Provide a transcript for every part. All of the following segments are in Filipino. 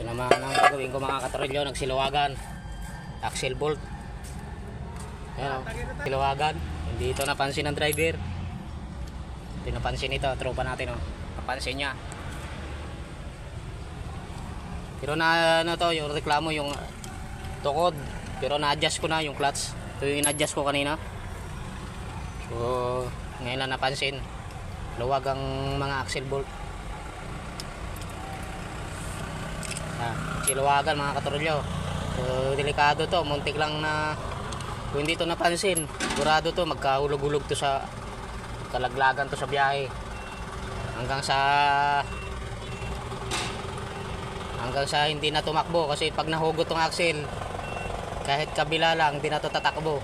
Ito naman ang gagawin ko mga katrolyo, nagsiluwagan. Axle bolt. Ayan o, siluwagan. Hindi ito napansin ng driver. Ito napansin ito, tropa natin o. Napansin niya. Pero na ano to, yung reklamo yung tukod. Pero na-adjust ko na yung clutch. Ito yung in-adjust ko kanina. So, ngayon lang napansin. Luwag ang mga axle bolt. Siluwagan mga katrolyo. So, delikado to. Muntik lang na kung hindi to napansin. Sigurado to, magkahulog-hulog to sa kalaglagan to sa biyahe. Hanggang sa hindi na tumakbo. Kasi pag nahugot tong axle, kahit kabila lang, hindi na to tatakbo.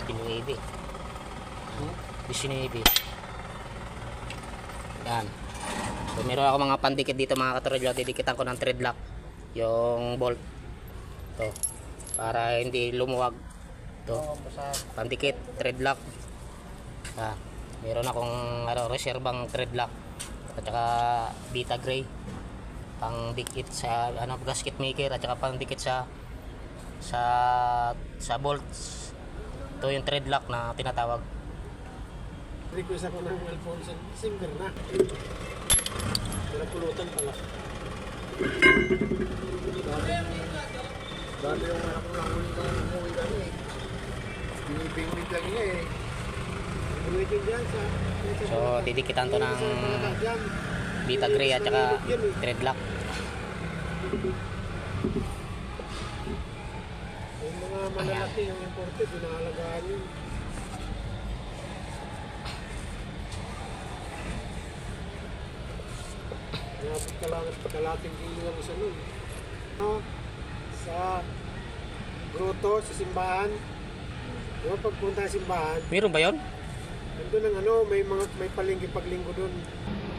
Pinuwede. Pinuwede. Yan. So, meron ako mga pandikit dito mga katrolyo. Didikitan ko ng thread lock yung bolt. Ito. Para hindi lumuwag. Ito. Pandikit, thread lock. Meron akong reserbang thread lock. At saka Beta Gray. Pang dikit sa gasket maker at saka pang dikit sa bolts. Ito yung thread lock na tinatawag. Request ako ng Alfonso Singer na. Pinapulutan pala. Dati yung anak ko lang umuwi kami eh. Binibingwit lang niya eh. Umuwi din dyan sa... So, didikitan to ng Beta Gray at saka thread lock. Yung mga malalaki yung imported, pinahalagaan yun. Kalating kilo ang isa nun. Sa grotto, sa simbahan. Diba pagpunta sa simbahan, Meron ba yun? nandun ang may palinggi paglinggo dun.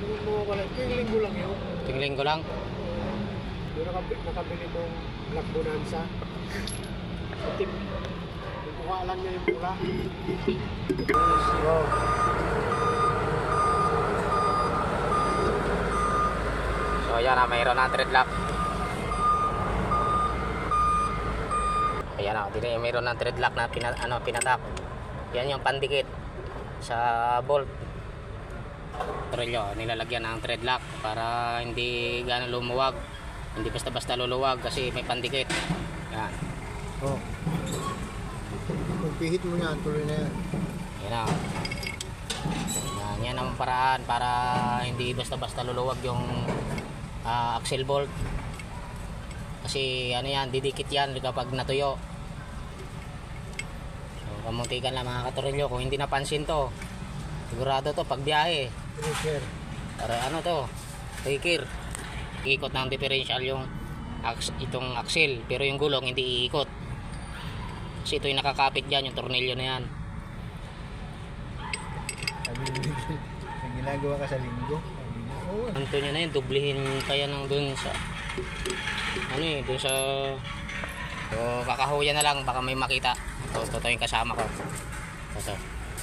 Yung mga wala, yung linggo lang yun. Tingling ko lang. Yung nakabili mong Black Bonanza. Itim. Yung kuha lang niya yung pula. Wow. So yan na, mayroon na thread lock. Ayan na, mayroon na thread lock na pinatak. Yan yung pandikit sa bolt. Trolyo, nilalagyan ng thread lock para hindi gano'n lumuwag. Hindi basta-basta luluwag kasi may pandikit. Yan. Oh. Pagpihit mo yan, tuloy na yan. Yan na. Yan ang paraan para hindi basta-basta luluwag yung axle bolt. Kasi yan, didikit yan kapag natuyo. So, kamuntikan lang mga katrolyo. Kung hindi napansin to, sigurado to pag biyahe. Para to, breaker. Iikot ng differential yung itong axle, pero yung gulong hindi iikot. Kasi ito yung nakakapit dyan, yung tornilyo na yan. Ang ginagawa ka sa linggo. Anto nyo na yun, dublihin kaya ng dun sa dun sa so, kakahuyan na lang, baka may makita. Ito yung kasama ko. Ito,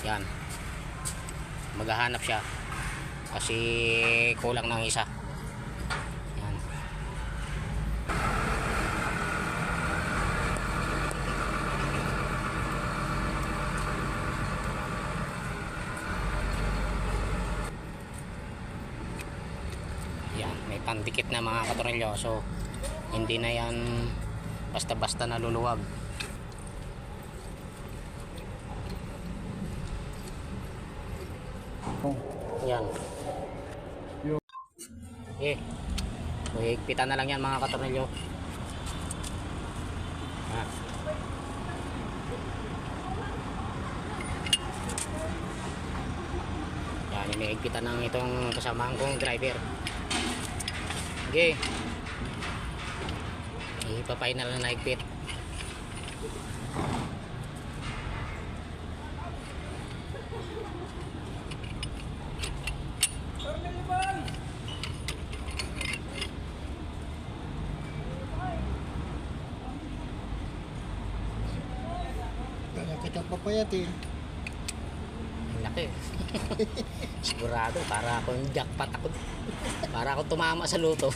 yan. Maghahanap siya kasi kulang ng isa. Yan. Yan, may pandikit na mga katrolyo. So hindi na yan basta-basta naluluwag. Yan. Okay. Higpitan na lang yan mga katornilyo. Yan, hinihigpitan ng itong kasamahan kong driver. Okay. Ipa-final na nahigpit. Kita papayat eh. Laki. Sigurado, para akong jackpot ako. Para ako tumama sa luto.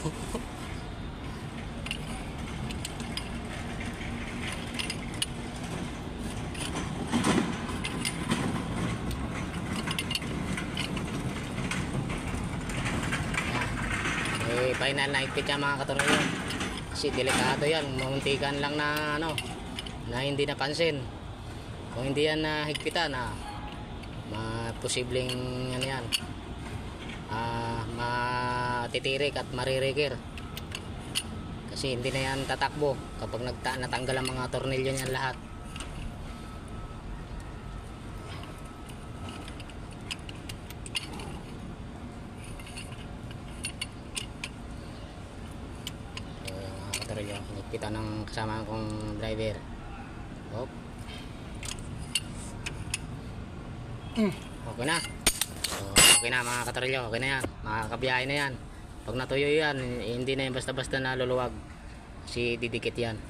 Eh, final na higpit yan mga katornilyo. Kasi delikado yan. Mamuntikan lang na ano, na hindi napansin. Kung hindi yan na higpitan, posibleng ano yan, matitirik at maririgir. Kasi hindi na yan tatakbo kapag natanggal ang mga tornilyo niyan lahat. Tornilyo, higpitan ng kasama kong driver. Hop. Okay na. So, okay na mga katornilyo, okay na yan. Makakabiyahe na yan. Pag natuyo yan, hindi na yan basta-basta naluluwag. Kasi didikit yan.